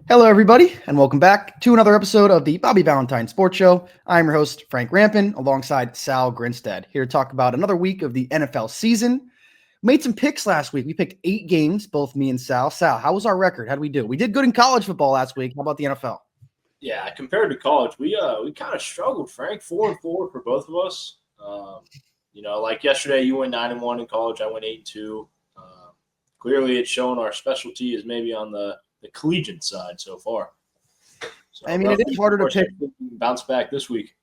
Hello, everybody, and welcome back to another episode of the Bobby Valentine Sports Show. I'm your host, Frank Rampin, alongside Sal Grinstead, here to talk about another week of the NFL season. We made some picks last week. We picked 8 games, both me and Sal. Sal, how was our record? How did we do? We did good in college football last week. How about the NFL? Yeah, compared to college, we kind of struggled, Frank. 4-4 for both of us. Like yesterday, you went 9-1 in college. I went 8-2. Clearly, it's shown our specialty is maybe on the collegiate side so far. So I mean, it is harder to pick. Bounce back this week.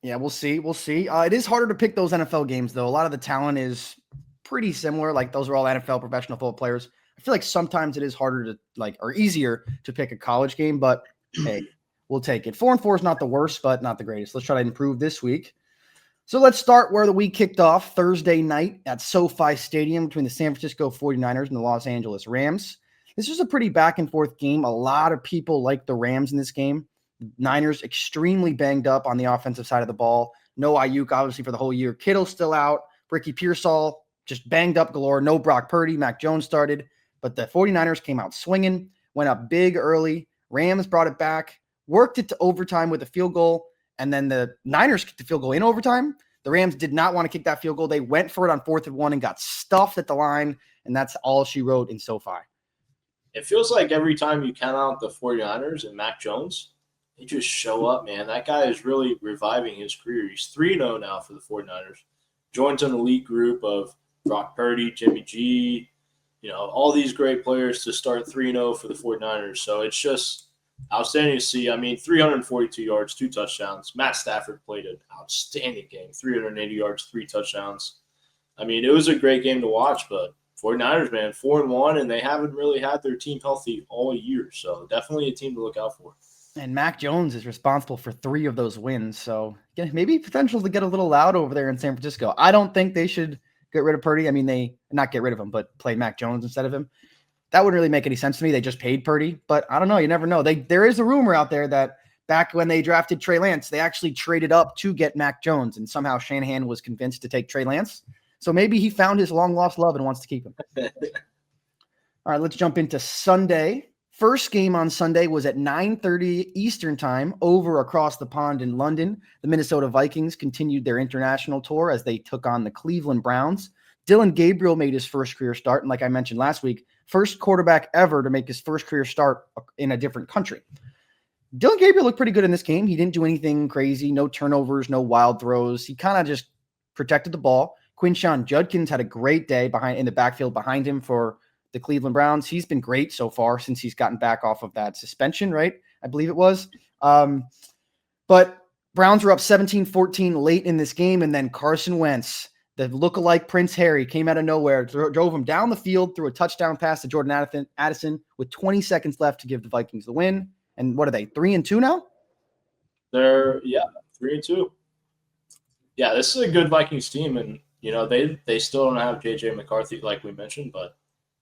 Yeah, we'll see. We'll see. It is harder to pick those NFL games, though. A lot of the talent is pretty similar. Like, those are all NFL professional football players. I feel like sometimes it is harder to, or easier to pick a college game, but hey, we'll take it. 4-4 is not the worst, but not the greatest. Let's try to improve this week. So let's start where the week kicked off Thursday night at SoFi Stadium between the San Francisco 49ers and the Los Angeles Rams. This was a pretty back and forth game. A lot of people like the Rams in this game. Niners extremely banged up on the offensive side of the ball. No Ayuk, obviously, for the whole year. Kittle still out. Ricky Pearsall just banged up galore. No Brock Purdy. Mac Jones started. But the 49ers came out swinging, went up big early. Rams brought it back, worked it to overtime with a field goal, and then the Niners kicked the field goal in overtime. The Rams did not want to kick that field goal. They went for it on 4th and 1 and got stuffed at the line, and that's all she wrote in SoFi. It feels like every time you count out the 49ers and Mac Jones, they just show up, man. That guy is really reviving his career. He's 3-0 now for the 49ers. Joins an elite group of Brock Purdy, Jimmy G, all these great players to start 3-0 for the 49ers. So it's just outstanding to see. I mean, 342 yards, 2 touchdowns. Matt Stafford played an outstanding game, 380 yards, 3 touchdowns. I mean, it was a great game to watch, but 49ers, man, 4-1, and they haven't really had their team healthy all year. So definitely a team to look out for. And Mac Jones is responsible for 3 of those wins. So maybe potential to get a little loud over there in San Francisco. I don't think they should get rid of Purdy. I mean, they not get rid of him, but play Mac Jones instead of him. That wouldn't really make any sense to me. They just paid Purdy, but I don't know. You never know. There is a rumor out there that back when they drafted Trey Lance, they actually traded up to get Mac Jones, and somehow Shanahan was convinced to take Trey Lance. So maybe he found his long-lost love and wants to keep him. All right, let's jump into Sunday. First game on Sunday was at 9:30 Eastern time over across the pond in London. The Minnesota Vikings continued their international tour as they took on the Cleveland Browns. Dylan Gabriel made his first career start, and like I mentioned last week, first quarterback ever to make his first career start in a different country. Dylan Gabriel looked pretty good in this game. He didn't do anything crazy, no turnovers, no wild throws. He kind of just protected the ball. Quinshon Judkins had a great day in the backfield behind him for the Cleveland Browns. He's been great so far since he's gotten back off of that suspension, right? I believe it was. But Browns were up 17-14 late in this game, and then Carson Wentz, the lookalike Prince Harry, came out of nowhere, drove him down the field, threw a touchdown pass to Jordan Addison with 20 seconds left to give the Vikings the win. And what are they, 3-2 now? They're 3-2. Yeah, this is a good Vikings team, and they still don't have J.J. McCarthy like we mentioned, but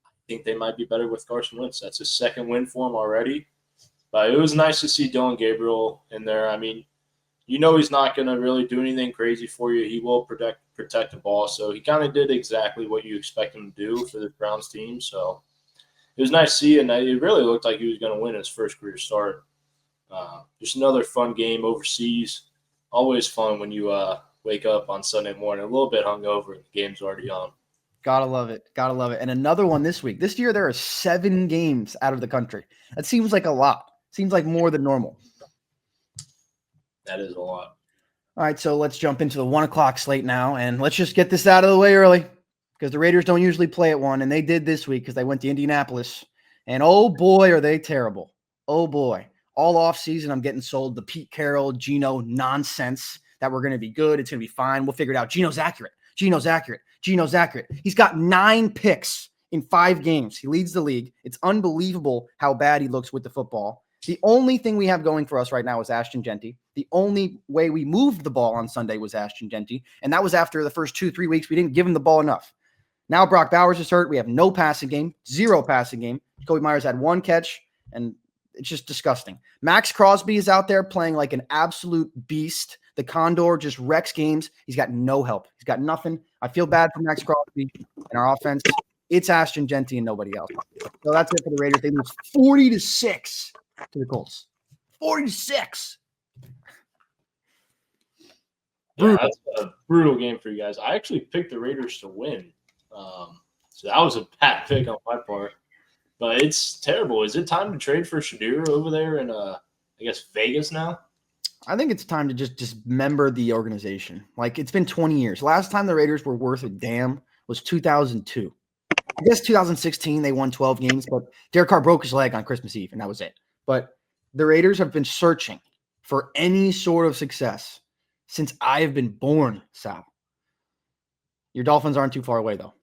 I think they might be better with Carson Wentz. That's his second win for him already. But it was nice to see Dylan Gabriel in there. I mean, he's not going to really do anything crazy for you. He will protect the ball. So he kind of did exactly what you expect him to do for the Browns team. So it was nice to see, and it really looked like he was going to win his first career start. Just another fun game overseas. Always fun when you wake up on Sunday morning a little bit hungover and the game's already on. Gotta love it. Gotta love it. And another one this week. This year, there are 7 games out of the country. That seems like a lot. Seems like more than normal. That is a lot. All right, so let's jump into the 1 o'clock slate now, and let's just get this out of the way early because the Raiders don't usually play at 1, and they did this week because they went to Indianapolis. And oh boy, are they terrible. Oh boy. All offseason, I'm getting sold the Pete Carroll, Geno nonsense that we're going to be good. It's going to be fine. We'll figure it out. Geno's accurate. Geno's accurate. Geno's accurate. He's got 9 picks in 5 games. He leads the league. It's unbelievable how bad he looks with the football. The only thing we have going for us right now is Ashton Genty. The only way we moved the ball on Sunday was Ashton Genty, and that was after the first 2-3 weeks we didn't give him the ball enough. Now Brock Bowers is hurt. We have no passing game, 0 passing game. Jacoby Myers had 1 catch, and it's just disgusting. Max Crosby is out there playing like an absolute beast. The Condor just wrecks games. He's got no help. He's got nothing. I feel bad for Max Crosby and our offense. It's Ashton Genty and nobody else. So that's it for the Raiders. They lose 40-6 to the Colts. 46. Yeah, that's a brutal game for you guys. I actually picked the Raiders to win. So that was a bad pick on my part. But it's terrible. Is it time to trade for Shadir over there in, I guess, Vegas now? I think it's time to just dismember the organization. Like, it's been 20 years. Last time the Raiders were worth a damn was 2002. I guess 2016 they won 12 games, but Derek Carr broke his leg on Christmas Eve, and that was it. But the Raiders have been searching for any sort of success since I have been born, Sal. Your Dolphins aren't too far away, though.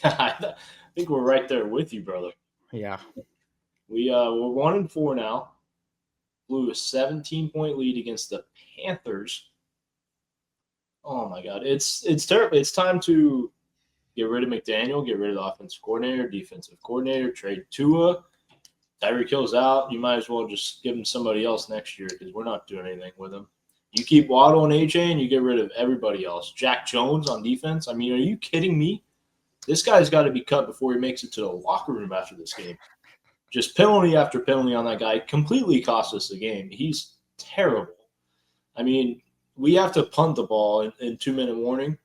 I think we're right there with you, brother. Yeah. We're 1-4 now. Blew a 17-point lead against the Panthers. Oh my God, it's terrible. It's time to get rid of McDaniel, get rid of the offensive coordinator, defensive coordinator, trade Tua. Tyreek Hill's out. You might as well just give him somebody else next year because we're not doing anything with him. You keep Waddle and AJ, and you get rid of everybody else. Jack Jones on defense. I mean, are you kidding me? This guy's got to be cut before he makes it to the locker room after this game. Just penalty after penalty on that guy completely cost us the game. He's terrible. I mean, we have to punt the ball in 2-minute warning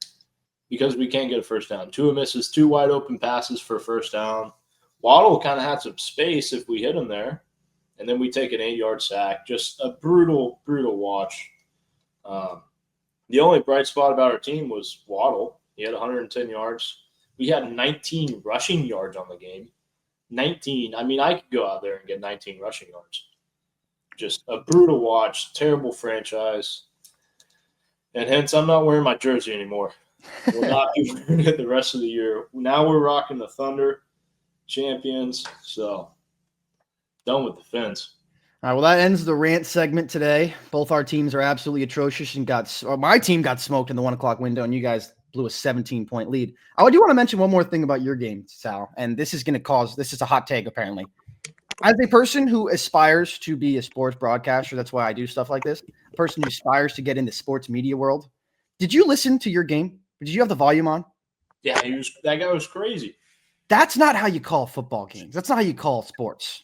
because we can't get a first down. Tua misses 2 wide open passes for a first down. Waddle kind of had some space if we hit him there. And then we take an 8-yard sack. Just a brutal, brutal watch. The only bright spot about our team was Waddle. He had 110 yards. We had 19 rushing yards on the game. 19. I mean, I could go out there and get 19 rushing yards. Just a brutal watch. Terrible franchise. And hence, I'm not wearing my jersey anymore. We'll not be wearing it the rest of the year. Now we're rocking the Thunder champions. So, done with the Fins. All right, well, that ends the rant segment today. Both our teams are absolutely atrocious and my team got smoked in the 1 o'clock window, and you guys blew a 17-point lead. I do want to mention one more thing about your game, Sal, and this is a hot take, apparently. As a person who aspires to be a sports broadcaster, that's why I do stuff like this, a person who aspires to get in the sports media world, did you listen to your game? Did you have the volume on? Yeah, that guy was crazy. That's not how you call football games. That's not how you call sports.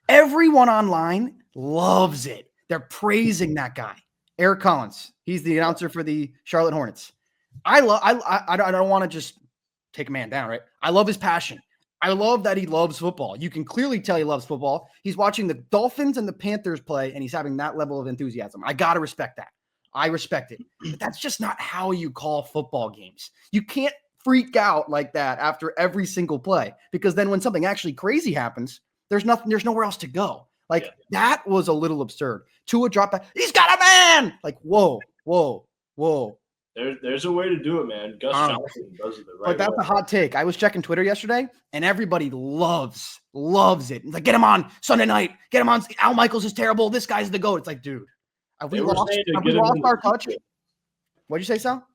Everyone online loves it. They're praising that guy, Eric Collins. He's the announcer for the Charlotte Hornets. I don't want to just take a man down, right? I love his passion. I love that he loves football. You can clearly tell he loves football. He's watching the Dolphins and the Panthers play, and he's having that level of enthusiasm. I got to respect that. I respect it. But that's just not how you call football games. You can't freak out like that after every single play, because then when something actually crazy happens, there's nowhere else to go. That was a little absurd. Tua dropped back. He's got a man. Like, whoa. There's a way to do it, man. Gus Johnson does it the right way. But that's a hot take. I was checking Twitter yesterday, and everybody loves it. It's like, get him on Sunday night. Get him on. Al Michaels is terrible. This guy's the GOAT. It's like, dude, have we lost our touch? What'd you say, Sal?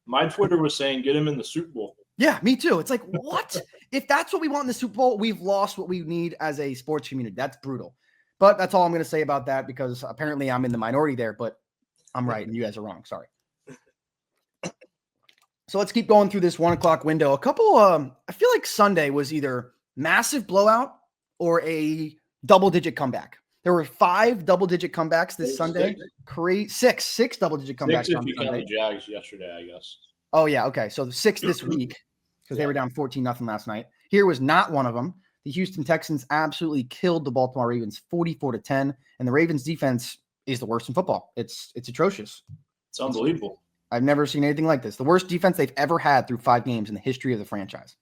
My Twitter was saying, get him in the Super Bowl. Yeah, me too. It's like, what? If that's what we want in the Super Bowl, we've lost what we need as a sports community. That's brutal. But that's all I'm going to say about that, because apparently I'm in the minority there, but I'm right and you guys are wrong. Sorry. So let's keep going through this 1 o'clock window. A couple, I feel like Sunday was either massive blowout or a double-digit comeback. There were 5 double-digit comebacks this Sunday. Six double-digit comebacks. 6 if you count the Jags yesterday, I guess. Oh, yeah. Okay. So 6 this week, because they were down 14-0 last night. Here was not one of them. The Houston Texans absolutely killed the Baltimore Ravens 44-10, and the Ravens defense is the worst in football. It's atrocious. It's unbelievable. I've never seen anything like this. The worst defense they've ever had through 5 games in the history of the franchise.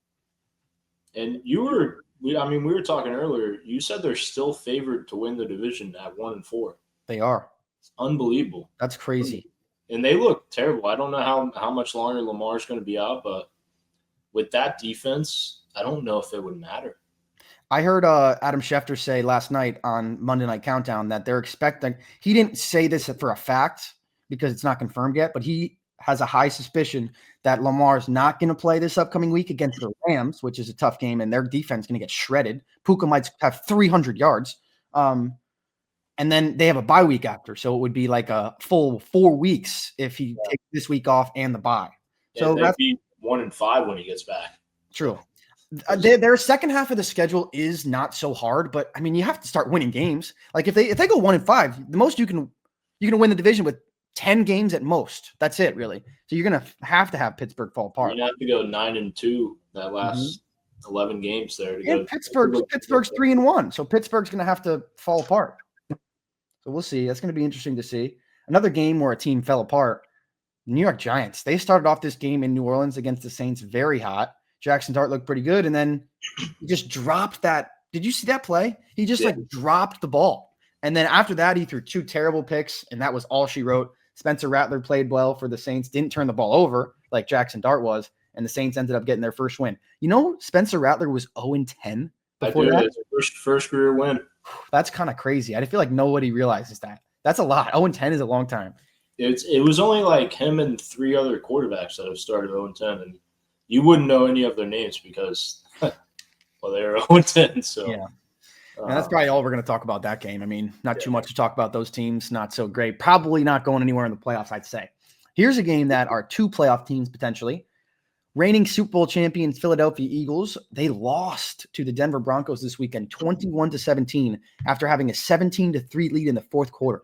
And we were talking earlier. You said they're still favored to win the division at 1-4. They are. It's unbelievable. That's crazy. And they look terrible. I don't know how much longer Lamar's going to be out, but with that defense, I don't know if it would matter. I heard Adam Schefter say last night on Monday Night Countdown that they're expecting – he didn't say this for a fact because it's not confirmed yet, but he has a high suspicion that Lamar's not going to play this upcoming week against the Rams, which is a tough game, and their defense is going to get shredded. Puka might have 300 yards. And then they have a bye week after, so it would be like a full 4 weeks if he takes this week off and the bye. Yeah, so they'd be 1-5 when he gets back. True. Their second half of the schedule is not so hard, but I mean, you have to start winning games. Like if they go 1-5, the most you can win the division with 10 games at most. That's it, really. So you're gonna have to have Pittsburgh fall apart. You have to go 9-2 that last 11 games there to And go. Pittsburgh's 3-1, so Pittsburgh's gonna have to fall apart. So we'll see. That's gonna be interesting to see. Another game where a team fell apart. New York Giants. They started off this game in New Orleans against the Saints very hot. Jackson Dart looked pretty good, and then he just dropped that. Did you see that play? He just dropped the ball. And then after that, he threw 2 terrible picks, and that was all she wrote. Spencer Rattler played well for the Saints, didn't turn the ball over like Jackson Dart was, and the Saints ended up getting their first win. You know, Spencer Rattler was 0-10 before that. It's first career win. That's kind of crazy. I feel like nobody realizes that. That's a lot. 0-10 is a long time. It was only like him and 3 other quarterbacks that have started 0-10, and you wouldn't know any of their names because, well, they were 0-10. So yeah, that's probably all we're going to talk about that game. I mean, not too much to talk about those teams. Not so great. Probably not going anywhere in the playoffs, I'd say. Here's a game that are 2 playoff teams potentially. Reigning Super Bowl champions Philadelphia Eagles, they lost to the Denver Broncos this weekend, 21-17, after having a 17-3 lead in the fourth quarter.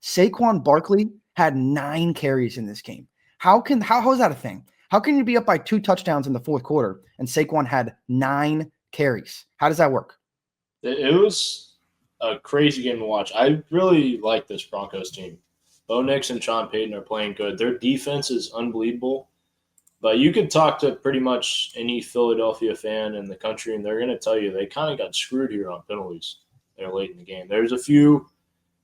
Saquon Barkley had 9 carries in this game. How is that a thing? How can you be up by 2 touchdowns in the fourth quarter and Saquon had 9 carries? How does that work? It was a crazy game to watch. I really like this Broncos team. Bo Nix and Sean Payton are playing good. Their defense is unbelievable. But you could talk to pretty much any Philadelphia fan in the country, and they're going to tell you they kind of got screwed here on penalties there late in the game. There's a few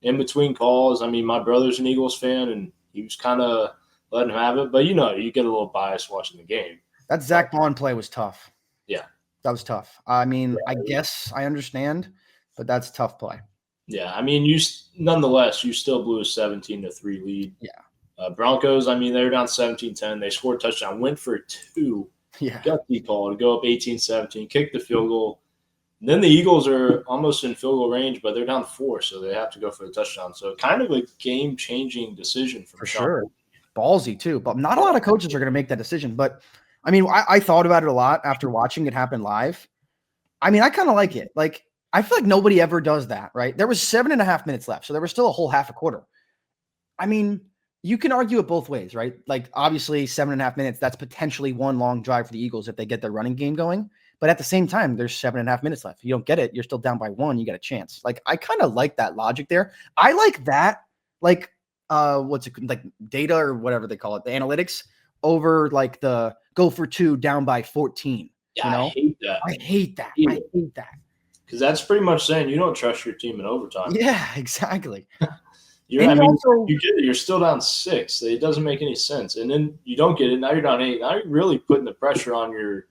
in-between calls. I mean, my brother's an Eagles fan, and he was kind of letting him have it. But, you get a little bias watching the game. That Zach Bond play was tough. Yeah. That was tough. I mean, I guess I understand, but that's a tough play. Yeah, I mean, nonetheless, you still blew a 17-3 lead. Yeah. Broncos, I mean, they were down 17-10. They scored a touchdown, went for 2. Yeah. Got the call to go up 18-17, kicked the field goal. And then the Eagles are almost in field goal range, but they're down 4, so they have to go for the touchdown. So kind of a game-changing decision for sure. Ballsy, too. But not a lot of coaches are going to make that decision. But, I mean, I thought about it a lot after watching it happen live. I mean, I kind of like it. Like, I feel like nobody ever does that, right? There was 7.5 minutes left, so there was still a whole half a quarter. I mean, you can argue it both ways, right? Like, obviously, 7.5 minutes, that's potentially one long drive for the Eagles if they get their running game going. But at the same time, there's 7.5 minutes left. If you don't get it, you're still down by 1. You get a chance. Like, I kind of like that logic there. I like that, like, what's it, like data or whatever they call it, the analytics over like the go for 2 down by 14. Yeah, you know? I hate that. I hate that. I hate that. Because that's pretty much saying you don't trust your team in overtime. Yeah, exactly. You get it. You're still down 6. It doesn't make any sense. And then you don't get it. Now you're down 8. Now you're really putting the pressure on your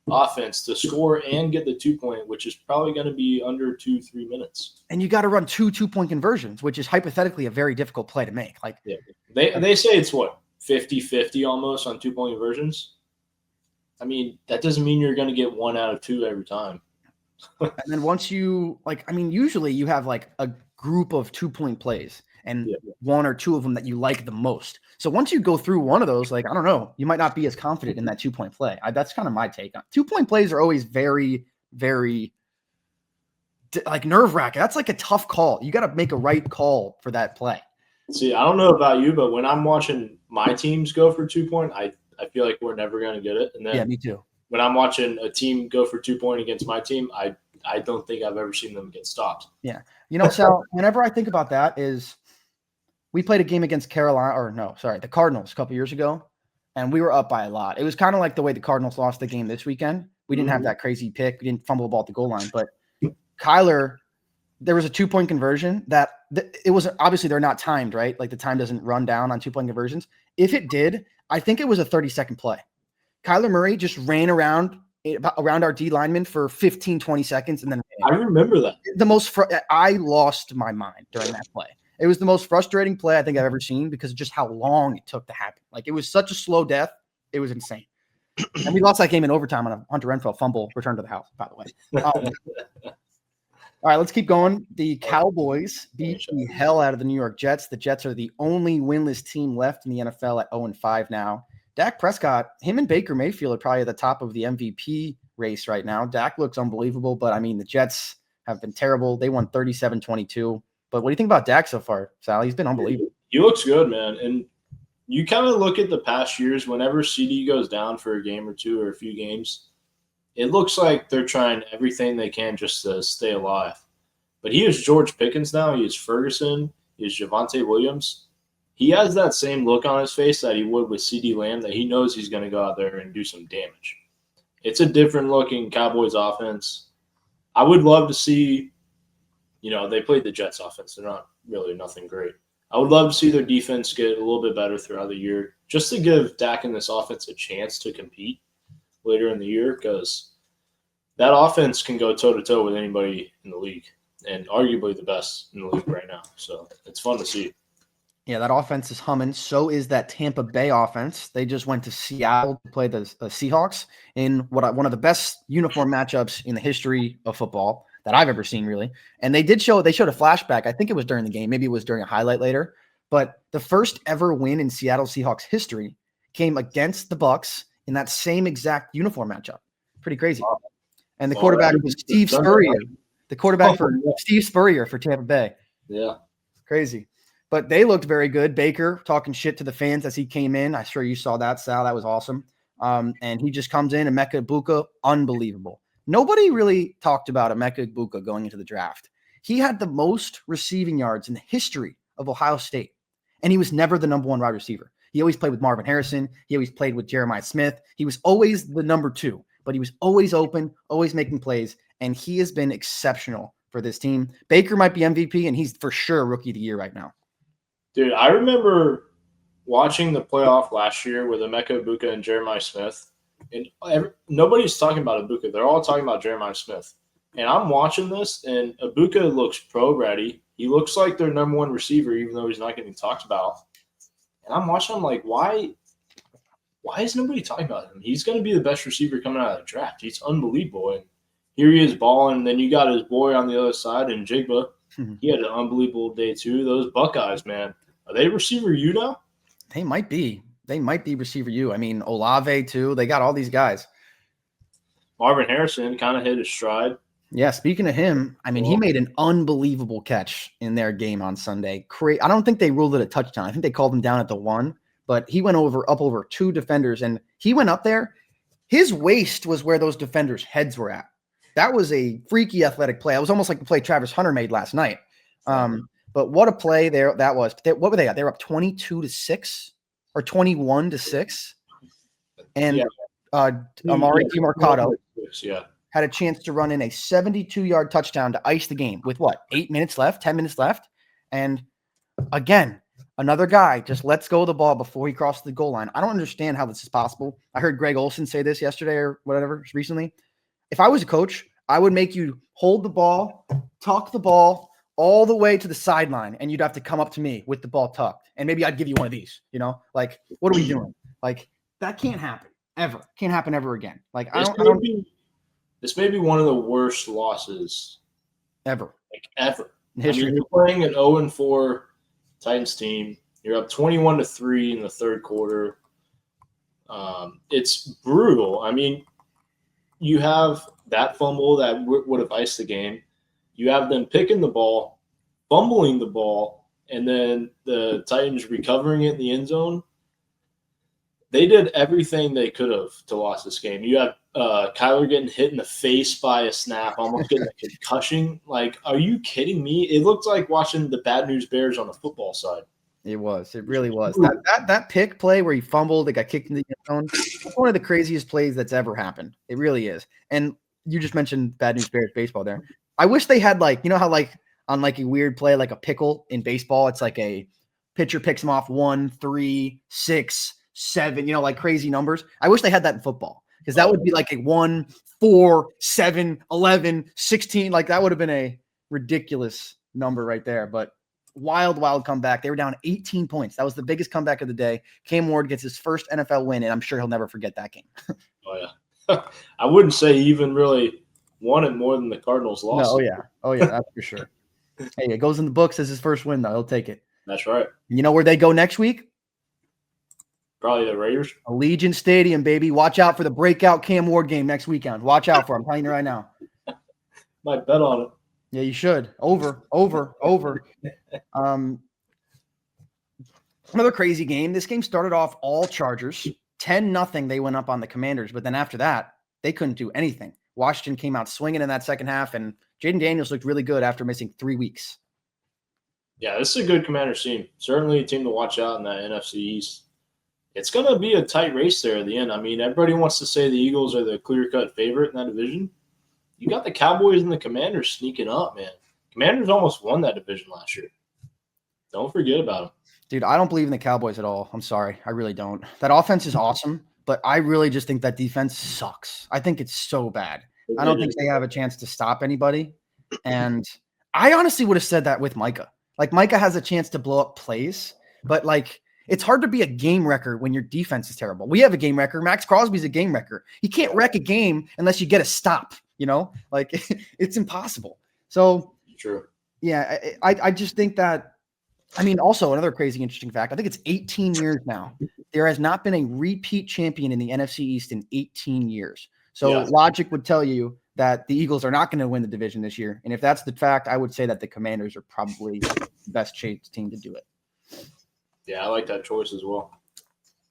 offense to score and get the 2-point, which is probably going to be under 2-3 minutes. And you got to run 2 2-point conversions, which is hypothetically a very difficult play to make. Like, yeah. They say it's what, 50-50 almost on 2-point conversions. I mean, that doesn't mean you're going to get 1 out of 2 every time. And then once you usually you have like a group of 2-point plays and 1 or 2 of them that you like the most. So once you go through one of those, like, I don't know, you might not be as confident in that 2-point play. That's kind of my take on it. 2-point plays are always very, very like nerve-wracking. That's like a tough call. You got to make a right call for that play. See, I don't know about you, but when I'm watching my teams go for 2-point, I feel like we're never going to get it. And then yeah, me too. When I'm watching a team go for 2-point against my team, I don't think I've ever seen them get stopped. Yeah. Sal, whenever I think about that is we played a game against the Cardinals a couple years ago, and we were up by a lot. It was kind of like the way the Cardinals lost the game this weekend. We didn't have that crazy pick. We didn't fumble the ball at the goal line, but Kyler, there was a 2-point conversion that it was obviously they're not timed, right? Like the time doesn't run down on 2-point conversions. If it did, I think it was a 30-second play. Kyler Murray just ran around our D lineman for 15, 20 seconds. And then I remember that. I lost my mind during that play. It was the most frustrating play I think I've ever seen because of just how long it took to happen. Like, it was such a slow death. It was insane. And we lost that game in overtime on a Hunter Renfrow fumble return to the house, by the way. All right, let's keep going. The Cowboys beat the hell out of the New York Jets. The Jets are the only winless team left in the NFL at 0-5 now. Dak Prescott, him and Baker Mayfield are probably at the top of the MVP race right now. Dak looks unbelievable, but I mean, the Jets have been terrible. They won 37-22. But what do you think about Dak so far, Sally? He's been unbelievable. He looks good, man. And you kind of look at the past years, whenever CD goes down for a game or two or a few games, it looks like they're trying everything they can just to stay alive. But he is George Pickens now. He is Ferguson. He is Javonte Williams. He has that same look on his face that he would with CD Lamb, that he knows he's going to go out there and do some damage. It's a different looking Cowboys offense. I would love to see, they played the Jets offense. They're not really nothing great. I would love to see their defense get a little bit better throughout the year, just to give Dak and this offense a chance to compete later in the year, because that offense can go toe-to-toe with anybody in the league, and arguably the best in the league right now. So it's fun to see. Yeah, that offense is humming. So is that Tampa Bay offense. They just went to Seattle to play the Seahawks in one of the best uniform matchups in the history of football that I've ever seen, really. And they showed a flashback. I think it was during the game. Maybe it was during a highlight later. But the first ever win in Seattle Seahawks history came against the Bucs in that same exact uniform matchup. Pretty crazy. Wow. And the quarterback was Steve Spurrier. The quarterback for Steve Spurrier for Tampa Bay. Yeah. Crazy. But they looked very good. Baker talking shit to the fans as he came in. I'm sure you saw that, Sal. That was awesome. And he just comes in, and Emeka Egbuka, unbelievable. Nobody really talked about Emeka Egbuka going into the draft. He had the most receiving yards in the history of Ohio State, and he was never the number one wide receiver. He always played with Marvin Harrison. He always played with Jeremiah Smith. He was always the number two, but he was always open, always making plays, and he has been exceptional for this team. Baker might be MVP, and he's for sure Rookie of the Year right now. Dude, I remember watching the playoff last year with Emeka Egbuka and Jeremiah Smith, and nobody's talking about Egbuka. They're all talking about Jeremiah Smith. And I'm watching this, and Egbuka looks pro-ready. He looks like their number one receiver, even though he's not getting talked about. And I'm watching, I'm like, why is nobody talking about him? He's going to be the best receiver coming out of the draft. He's unbelievable. And here he is balling, and then you got his boy on the other side, and Jigba. He had an unbelievable day, too. Those Buckeyes, man. Are they receiver U now? They might be. They might be receiver U. I mean, Olave, too. They got all these guys. Marvin Harrison kind of hit his stride. Yeah, speaking of him, I mean, he made an unbelievable catch in their game on Sunday. I don't think they ruled it a touchdown. I think they called him down at the 1, but he went up over 2 defenders, and he went up there. His waist was where those defenders' heads were at. That was a freaky athletic play. It was almost like the play Travis Hunter made last night. But what a play there that was. What were they at? They were up 22-6 or 21-6. And Amari DiMercato had a chance to run in a 72-yard touchdown to ice the game with 10 minutes left. And again, another guy just lets go of the ball before he crosses the goal line. I don't understand how this is possible. I heard Greg Olsen say this yesterday or whatever recently. If I was a coach, I would make you hold the ball, tuck the ball all the way to the sideline, and you'd have to come up to me with the ball tucked. And maybe I'd give you one of these, like, what are we doing? Like, that can't happen ever. Can't happen ever again. Like, this may be one of the worst losses ever. Like, ever. In history. I mean, you're playing an 0-4 Titans team. You're up 21-3 in the third quarter. It's brutal. I mean, you have that fumble that would have iced the game. You have them picking the ball, fumbling the ball, and then the Titans recovering it in the end zone. They did everything they could have to lose this game. You have Kyler getting hit in the face by a snap, almost getting a concussion. Like, are you kidding me? It looked like watching the Bad News Bears on the football side. It was. It really was. That pick play where he fumbled, it got kicked in the end zone. It's one of the craziest plays that's ever happened. It really is. And you just mentioned Bad News Bears baseball there. I wish they had how on a weird play, like a pickle in baseball, it's like a pitcher picks him off 1, 3, 6, 7, like crazy numbers. I wish they had that in football because that would be like a 1, 4, 7, 11, 16. Like that would have been a ridiculous number right there. But wild comeback. They were down 18 points. That was the biggest comeback of the day. Cam Ward gets his first NFL win, and I'm sure he'll never forget that game. Oh, yeah. I wouldn't say he even really wanted more than the Cardinals lost. Oh, yeah, that's for sure. Hey, it goes in the books as his first win, though. He'll take it. That's right. You know where they go next week? Probably the Raiders. Allegiant Stadium, baby. Watch out for the breakout Cam Ward game next weekend. Watch out for it. I'm telling you right now. Might bet on it. Yeah, you should. Over. Another crazy game. This game started off all Chargers. 10-0 they went up on the Commanders, but then after that, they couldn't do anything. Washington came out swinging in that second half, and Jaden Daniels looked really good after missing 3 weeks. Yeah, this is a good Commanders team. Certainly a team to watch out in that NFC East. It's going to be a tight race there at the end. I mean, everybody wants to say the Eagles are the clear-cut favorite in that division. You got the Cowboys and the Commanders sneaking up, man. Commanders almost won that division last year. Don't forget about them. Dude, I don't believe in the Cowboys at all. I'm sorry. I really don't. That offense is awesome, but I really just think that defense sucks. I think it's so bad. I don't think they have a chance to stop anybody. And I honestly would have said that with Micah. Like, Micah has a chance to blow up plays, but, like, it's hard to be a game wrecker when your defense is terrible. We have a game wrecker. Max Crosby's a game wrecker. You can't wreck a game unless you get a stop, you know? Like, it's impossible. So, True. Yeah, I just think that, I mean, also another crazy, interesting fact, I think it's 18 years now. There has not been a repeat champion in the NFC East in 18 years. So logic would tell you that the Eagles are not going to win the division this year. And if that's the fact, I would say that the Commanders are probably the best chance team to do it. Yeah, I like that choice as well.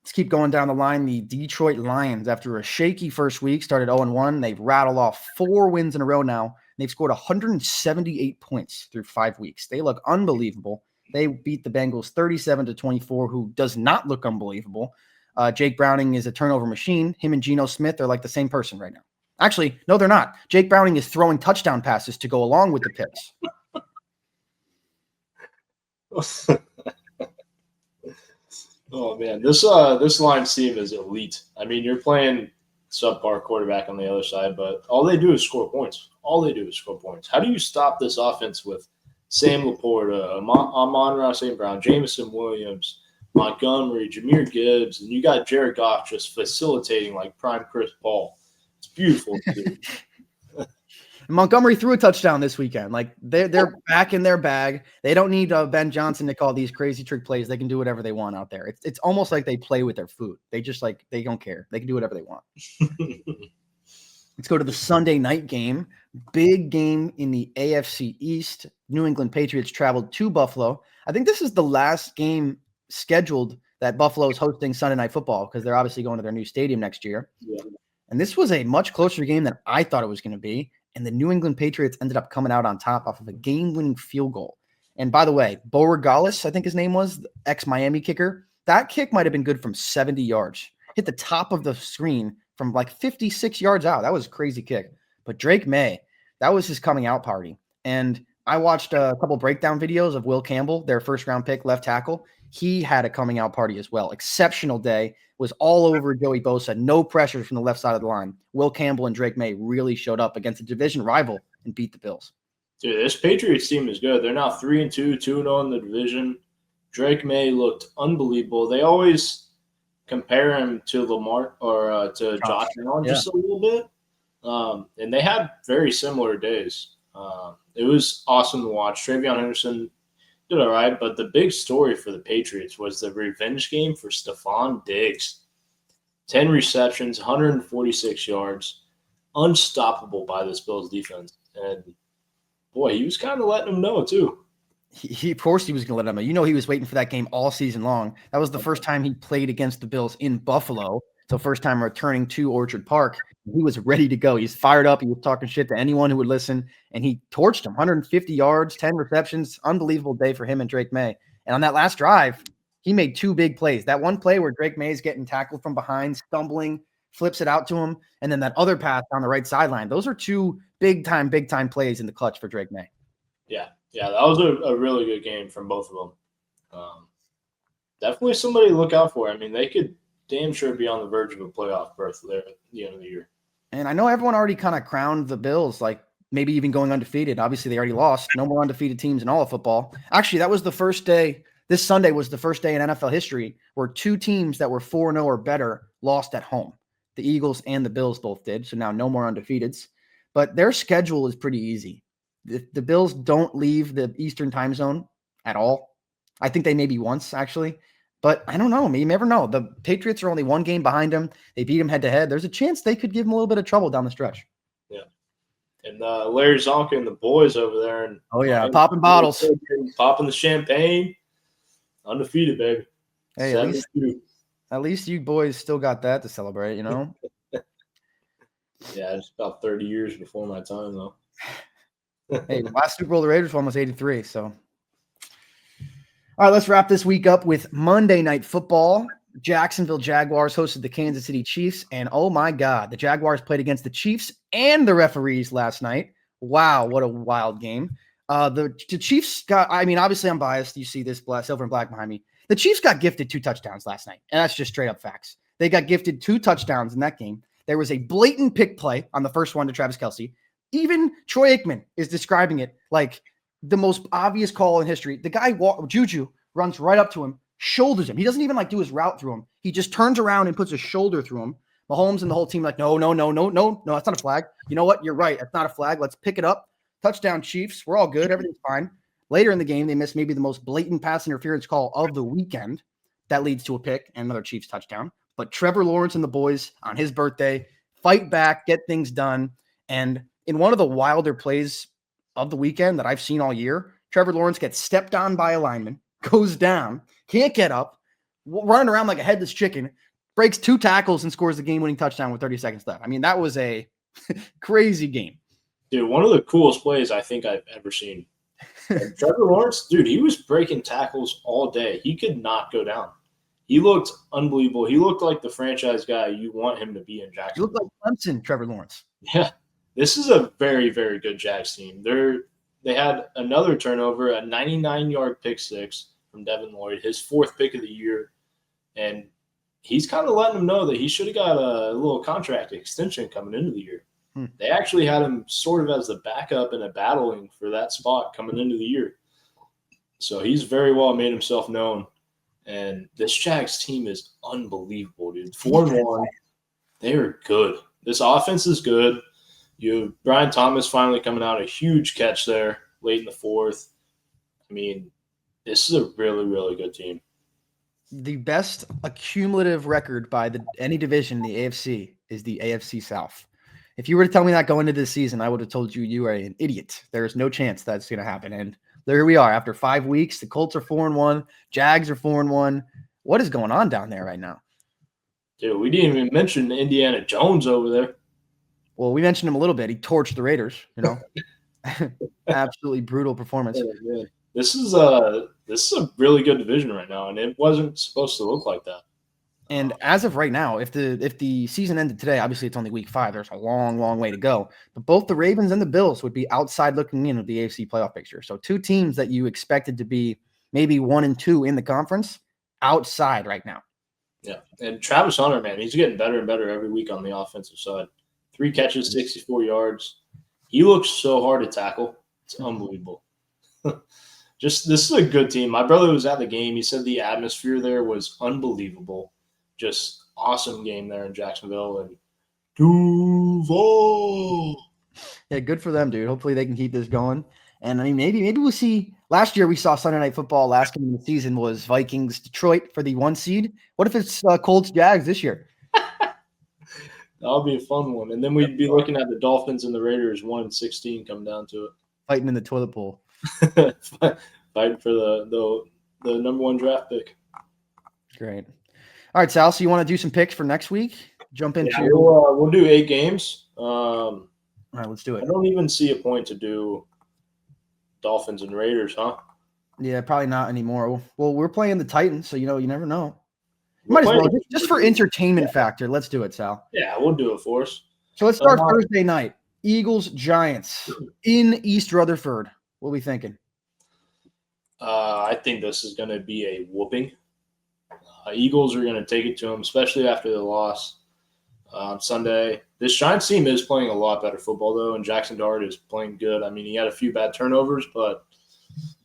Let's keep going down the line. The Detroit Lions, after a shaky first week, started 0-1. They've rattled off 4 wins in a row now. They've scored 178 points through 5 weeks. They look unbelievable. They beat the Bengals 37-24, who does not look unbelievable. Jake Browning is a turnover machine. Him and Geno Smith are like the same person right now. Actually, no, they're not. Jake Browning is throwing touchdown passes to go along with the picks. Oh man, this Lions team is elite. I mean, you're playing subpar quarterback on the other side, but all they do is score points. How do you stop this offense with Sam Laporta, Amon-Ra St. Brown, Jameson Williams, Montgomery, Jahmyr Gibbs, and you got Jared Goff just facilitating like prime Chris Paul. It's beautiful, dude. Montgomery threw a touchdown this weekend. Like, they're back in their bag. They don't need Ben Johnson to call these crazy trick plays. They can do whatever they want out there. It's almost like they play with their food. They just, like, they don't care. They can do whatever they want. Let's go to the Sunday night game. Big game in the AFC East. New England Patriots traveled to Buffalo. I think this is the last game scheduled that Buffalo is hosting Sunday Night Football because they're obviously going to their new stadium next year. Yeah. And this was a much closer game than I thought it was going to be. And the New England Patriots ended up coming out on top off of a game-winning field goal. And by the way, Bo Regalis, I think his name was, ex-Miami kicker, that kick might have been good from 70 yards. Hit the top of the screen from like 56 yards out. That was a crazy kick. But Drake May, that was his coming out party. And I watched a couple breakdown videos of Will Campbell, their first-round pick, left tackle. He had a coming out party as well. Exceptional day. Was all over Joey Bosa. No pressure from the left side of the line. Will Campbell and Drake May really showed up against a division rival and beat the Bills. Dude, this Patriots team is good. They're now 3-2, 2-0 in the division. Drake May looked unbelievable. They always compare him to Lamar or to Josh Allen just a little bit. And they had very similar days. It was awesome to watch. Travion Henderson did all right, but the big story for the Patriots was the revenge game for Stephon Diggs. 10 receptions, 146 yards, unstoppable by this Bills defense. And, boy, he was kind of letting them know, too. Of course he was going to let them know. You know he was waiting for that game all season long. That was the first time he played against the Bills in Buffalo. So first time returning to Orchard Park. He was ready to go. He's fired up. He was talking shit to anyone who would listen, and he torched him. 150 yards, 10 receptions. Unbelievable day for him and Drake May. And on that last drive, he made 2 big plays. That one play where Drake May is getting tackled from behind, stumbling, flips it out to him, and then that other pass on the right sideline. Those are 2 big-time plays in the clutch for Drake May. Yeah, that was a really good game from both of them. Definitely somebody to look out for. I mean, they could damn sure be on the verge of a playoff berth there at the end of the year. And I know everyone already kind of crowned the Bills, like maybe even going undefeated. Obviously, they already lost. No more undefeated teams in all of football. Actually, that was the first day. This Sunday was the first day in NFL history where 2 teams that were 4-0 or better lost at home. The Eagles and the Bills both did. So now no more undefeateds. But their schedule is pretty easy. The Bills don't leave the Eastern time zone at all. I think they maybe once, actually. But I don't know. You never know. The Patriots are only one game behind him. They beat him head-to-head. There's a chance they could give him a little bit of trouble down the stretch. Yeah. And Larry Zonka and the boys over there. And oh, yeah, popping bottles. Popping the champagne. Undefeated, baby. Hey, at least you boys still got that to celebrate, you know? Yeah, it's about 30 years before my time, though. Hey, the last Super Bowl the Raiders won was 83, so. All right, let's wrap this week up with Monday Night Football. Jacksonville Jaguars hosted the Kansas City Chiefs, and oh my God, the Jaguars played against the Chiefs and the referees last night. Wow, what a wild game. The Chiefs got, I mean, obviously I'm biased. You see this silver and black behind me. The Chiefs got gifted 2 touchdowns last night, and that's just straight up facts. They got gifted 2 touchdowns in that game. There was a blatant pick play on the first one to Travis Kelce. Even Troy Aikman is describing it like the most obvious call in history. The guy, Juju, runs right up to him, shoulders him. He doesn't even do his route through him. He just turns around and puts a shoulder through him. Mahomes and the whole team no, that's not a flag. You know what? You're right. That's not a flag. Let's pick it up. Touchdown, Chiefs. We're all good. Everything's fine. Later in the game, they missed maybe the most blatant pass interference call of the weekend. That leads to a pick and another Chiefs touchdown. But Trevor Lawrence and the boys on his birthday fight back, get things done. And in one of the wilder plays of the weekend that I've seen all year, Trevor Lawrence gets stepped on by a lineman, goes down, can't get up, running around like a headless chicken, breaks 2 tackles and scores the game-winning touchdown with 30 seconds left. I mean, that was a crazy game. Dude, one of the coolest plays I think I've ever seen. And Trevor Lawrence, dude, he was breaking tackles all day. He could not go down. He looked unbelievable. He looked like the franchise guy you want him to be in Jacksonville. He looked like Clemson, Trevor Lawrence. Yeah. This is a very, very good Jags team. They had another turnover, a 99-yard pick six from Devin Lloyd, his 4th pick of the year. And he's kind of letting them know that he should have got a little contract extension coming into the year. They actually had him sort of as the backup and a battling for that spot coming into the year. So he's very well made himself known. And this Jags team is unbelievable, dude. 4-1. They are good. This offense is good. You have Brian Thomas finally coming out, a huge catch there late in the 4th. I mean, this is a really, really good team. The best accumulative record by any division in the AFC is the AFC South. If you were to tell me that going into this season, I would have told you you are an idiot. There is no chance that's going to happen. And there we are. After 5 weeks, the Colts are 4-1. Jags are 4-1. What is going on down there right now? Dude, we didn't even mention Indiana Jones over there. Well, we mentioned him a little bit. He torched the Raiders, you know. Absolutely brutal performance. Yeah. This is a really good division right now, and it wasn't supposed to look like that. And as of right now, if the season ended today, obviously it's only week 5. There's a long, long way to go. But both the Ravens and the Bills would be outside looking in of the AFC playoff picture. So 2 teams that you expected to be maybe 1 and 2 in the conference outside right now. Yeah. And Travis Hunter, man, he's getting better and better every week on the offensive side. 3 catches, 64 yards. He looks so hard to tackle. It's unbelievable. This is a good team. My brother was at the game. He said the atmosphere there was unbelievable. Just awesome game there in Jacksonville. And Duval. Yeah, good for them, dude. Hopefully they can keep this going. And I mean, maybe we'll see. Last year we saw Sunday Night Football. Last game of the season was Vikings Detroit for the 1 seed. What if it's Colts Jags this year? That'll be a fun one. And then we'd be looking at the Dolphins and the Raiders 1-16 come down to it. Fighting in the toilet bowl. Fighting for the number 1 draft pick. Great. All right, Sal, so you want to do some picks for next week? Jump into we'll do 8 games. All right, let's do it. I don't even see a point to do Dolphins and Raiders, huh? Yeah, probably not anymore. Well, we're playing the Titans, so you never know. Might as well, just for entertainment factor. Let's do it, Sal. Yeah, we'll do it for us. So let's start Thursday night. Eagles, Giants in East Rutherford. What are we thinking? I think this is going to be a whooping. Eagles are going to take it to them, especially after the loss on Sunday. This Giants team is playing a lot better football, though, and Jackson Dart is playing good. I mean, he had a few bad turnovers, but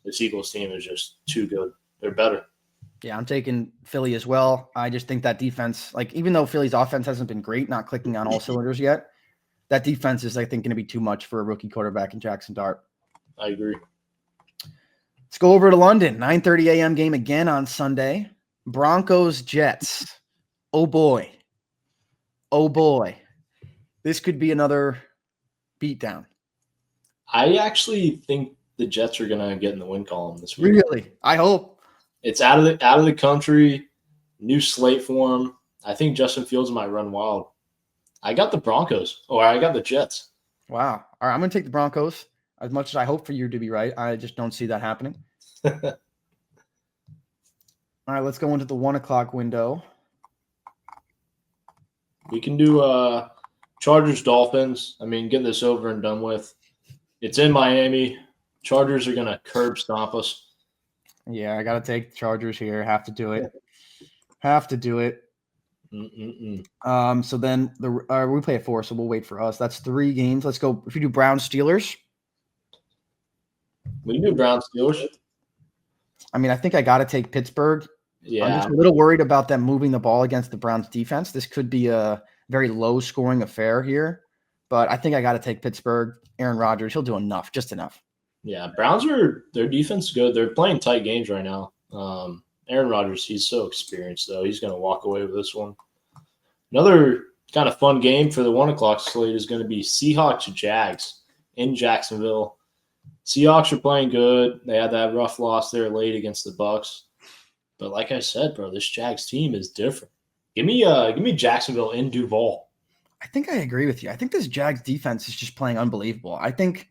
this Eagles team is just too good. They're better. Yeah, I'm taking Philly as well. I just think that defense, even though Philly's offense hasn't been great, not clicking on all cylinders yet, that defense is, I think, going to be too much for a rookie quarterback in Jackson Dart. I agree. Let's go over to London. 9:30 a.m. game again on Sunday. Broncos, Jets. Oh boy. Oh boy. This could be another beatdown. I actually think the Jets are gonna get in the win column this week. Really? I hope. It's out of the country, new slate for him. I think Justin Fields might run wild. I got the Broncos, or I got the Jets. Wow. All right, I'm going to take the Broncos. As much as I hope for you to be right, I just don't see that happening. All right, let's go into the 1 o'clock window. We can do Chargers Dolphins. I mean, get this over and done with. It's in Miami. Chargers are gonna curb stomp us. Yeah, I got to take the Chargers here. Have to do it. Have to do it. So then we play at 4, so we'll wait for us. That's 3 games. Let's go. If you do Browns Steelers, We can do Browns Steelers. I mean, I think I got to take Pittsburgh. Yeah, I'm just a little worried about them moving the ball against the Browns defense. This could be a very low scoring affair here, but I think I got to take Pittsburgh. Aaron Rodgers, he'll do enough, just enough. Yeah, Browns their defense is good. They're playing tight games right now. Aaron Rodgers, he's so experienced though. He's going to walk away with this one. Another kind of fun game for the 1 o'clock slate is going to be Seahawks Jags in Jacksonville. Seahawks are playing good. They had that rough loss there late against the Bucks, but like I said, bro, this Jags team is different. Give me Jacksonville in Duval. I think I agree with you. I think this Jags defense is just playing unbelievable. I think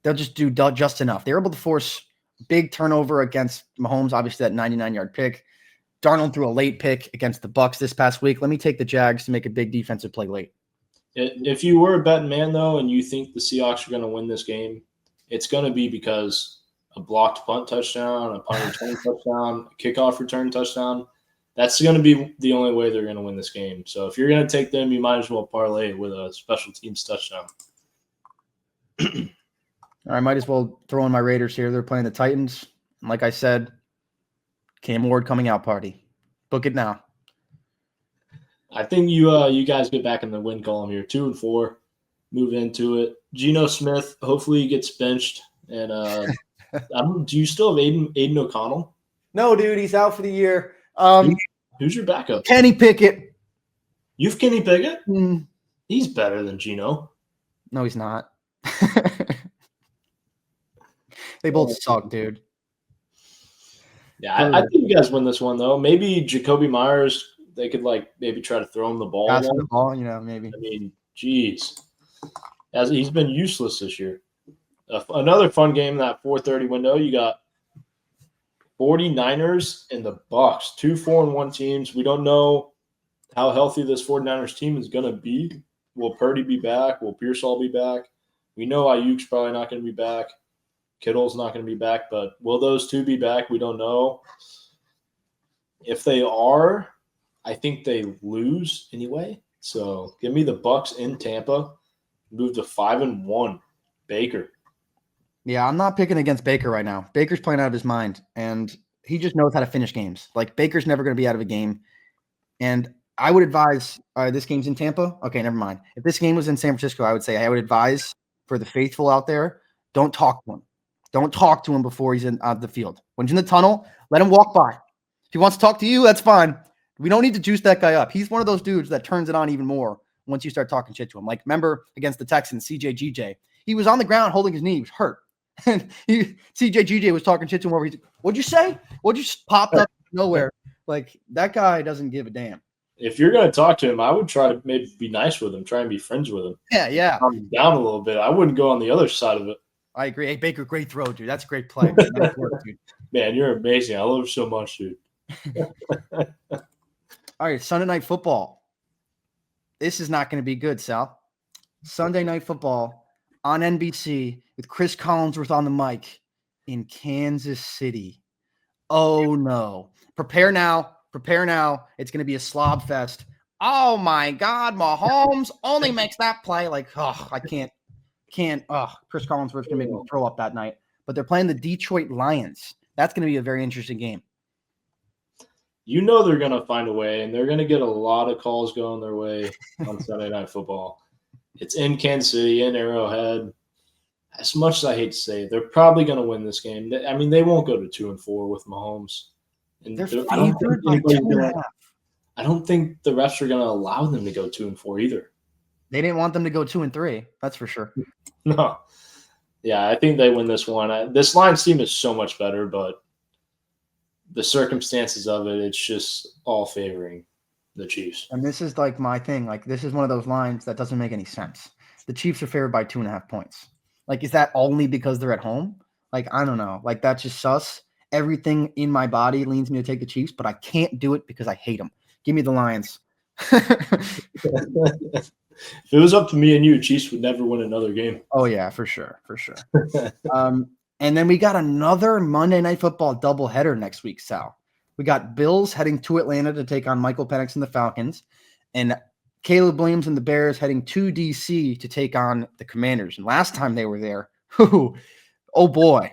they'll just do just enough. They were able to force big turnover against Mahomes, obviously that 99-yard pick. Darnold threw a late pick against the Bucks this past week. Let me take the Jags to make a big defensive play late. If you were a betting man, though, and you think the Seahawks are going to win this game, it's going to be because a blocked punt touchdown, a punt return touchdown, a kickoff return touchdown. That's going to be the only way they're going to win this game. So if you're going to take them, you might as well parlay it with a special teams touchdown. I might as well throw in my Raiders here. They're playing the Titans. And like I said, Cam Ward coming out party. Book it now. I think you guys get back in the win column here. 2-4, move into it. Geno Smith, hopefully he gets benched. And do you still have Aiden O'Connell? No, dude, he's out for the year. Who's your backup? Kenny Pickett. You've Kenny Pickett? Mm. He's better than Geno. No, he's not. They both suck, dude. Yeah, I think you guys win this one, though. Maybe Jacoby Myers, they could, maybe try to throw him the ball. Pass the ball, maybe. I mean, geez. He's been useless this year. Another fun game in that 4:30 window, you got 49ers and the Bucks, 2 4-1 teams. We don't know how healthy this 49ers team is going to be. Will Purdy be back? Will Pearsall be back? We know Ayuk's probably not going to be back. Kittle's not going to be back, but will those two be back? We don't know. If they are, I think they lose anyway. So give me the Bucks in Tampa. Move to 5-1. Baker. Yeah, I'm not picking against Baker right now. Baker's playing out of his mind, and he just knows how to finish games. Baker's never going to be out of a game. And I would advise this game's in Tampa. Okay, never mind. If this game was in San Francisco, I would advise for the faithful out there, don't talk to him. Don't talk to him before he's in the field. When he's in the tunnel, let him walk by. If he wants to talk to you, that's fine. We don't need to juice that guy up. He's one of those dudes that turns it on even more once you start talking shit to him. Remember against the Texans, CJGJ. He was on the ground holding his knee. He was hurt. And CJGJ was talking shit to him over. What'd you say? What'd you just popped up nowhere? That guy doesn't give a damn. If you're going to talk to him, I would try to maybe be nice with him, try and be friends with him. Yeah. Calm him down a little bit. I wouldn't go on the other side of it. I agree. Hey, Baker, great throw, dude. That's a great play. Man. Nice work, dude. Man, you're amazing. I love you so much, dude. All right, Sunday Night Football. This is not going to be good, Sal. Sunday Night Football on NBC with Chris Collinsworth on the mic in Kansas City. Oh, no. Prepare now. It's going to be a slob fest. Oh, my God. Mahomes only makes that play. I can't. Chris Collinsworth's going to make me throw up that night. But they're playing the Detroit Lions. That's going to be a very interesting game. You know they're going to find a way, and they're going to get a lot of calls going their way on Sunday Night Football. It's in Kansas City, in Arrowhead. As much as I hate to say it, they're probably going to win this game. I mean, they won't go to 2-4 with Mahomes. And They're I don't think favored by anybody's 2.5. gonna. I don't think the refs are gonna allow them to go 2-4 either. They didn't want them to go 2-3. That's for sure. No. Yeah, I think they win this one. This Lions team is so much better, but the circumstances of it, it's just all favoring the Chiefs. And this is like my thing. Like, this is one of those lines that doesn't make any sense. The Chiefs are favored by 2.5 points. Like, is that only because they're at home? Like, I don't know. Like, that's just sus. Everything in my body leans me to take the Chiefs, but I can't do it because I hate them. Give me the Lions. If it was up to me and you, Chiefs would never win another game. Oh, yeah, for sure. For sure. And then we got another Monday Night Football doubleheader next week, Sal. We got Bills heading to Atlanta to take on Michael Penix and the Falcons, and Caleb Williams and the Bears heading to D.C. to take on the Commanders. And last time they were there, oh boy.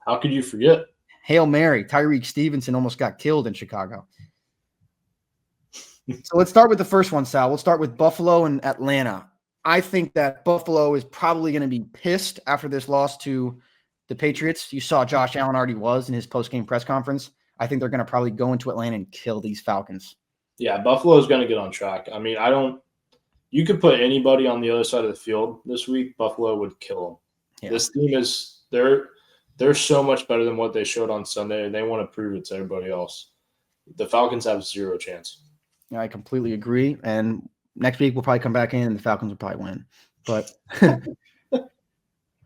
How could you forget? Hail Mary. Tyreek Stevenson almost got killed in Chicago. So let's start with the first one, Sal. We'll start with Buffalo and Atlanta. I think that Buffalo is probably going to be pissed after this loss to the Patriots. You saw Josh Allen already was in his post-game press conference. I think they're going to probably go into Atlanta and kill these Falcons. Yeah, Buffalo is going to get on track. I mean, you could put anybody on the other side of the field this week, Buffalo would kill them. Yeah. This team is they're so much better than what they showed on Sunday, and they want to prove it to everybody else. The Falcons have zero chance. Yeah, I completely agree. And next week we'll probably come back in and the Falcons will probably win. But all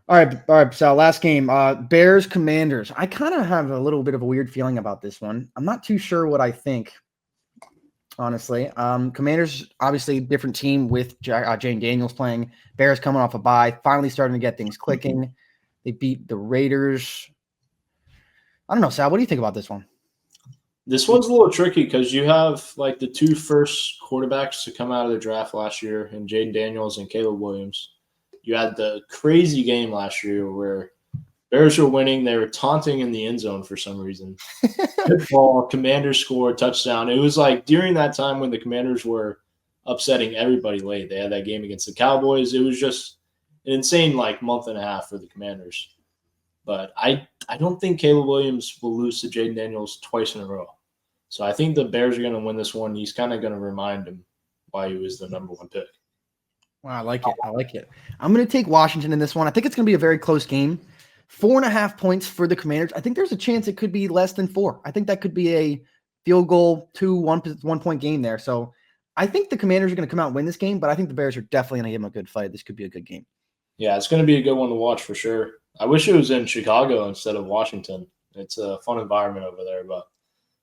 right, Sal, last game. Bears Commanders. I kind of have a little bit of a weird feeling about this one. I'm not too sure what I think, honestly. Commanders, obviously, different team with Jane Daniels playing. Bears coming off a bye, finally starting to get things clicking. They beat the Raiders. I don't know, Sal. What do you think about this one? This one's a little tricky because you have like the two first quarterbacks to come out of the draft last year in Jaden Daniels and Caleb Williams. You had the crazy game last year where Bears were winning. They were taunting in the end zone for some reason. Good ball, Commanders scored, touchdown. It was like during that time when the Commanders were upsetting everybody late. They had that game against the Cowboys. It was just an insane like month and a half for the Commanders. But I don't think Caleb Williams will lose to Jaden Daniels twice in a row. So I think the Bears are going to win this one. He's kind of going to remind him why he was the number one pick. Wow, I like it. I'm going to take Washington in this one. I think it's going to be a very close game. 4.5 points for the Commanders. I think there's a chance it could be less than 4. I think that could be a field goal, 1-point game there. So I think the Commanders are going to come out and win this game, but I think the Bears are definitely going to give them a good fight. This could be a good game. Yeah, it's going to be a good one to watch for sure. I wish it was in Chicago instead of Washington. It's a fun environment over there, but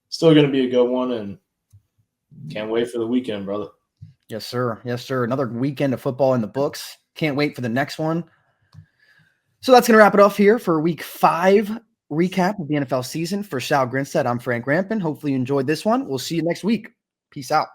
still going to be a good one, and can't wait for the weekend, brother. Yes, sir. Yes, sir. Another weekend of football in the books. Can't wait for the next one. So that's going to wrap it off here for Week 5 recap of the NFL season. For Sal Grinstead, I'm Frank Rampin. Hopefully you enjoyed this one. We'll see you next week. Peace out.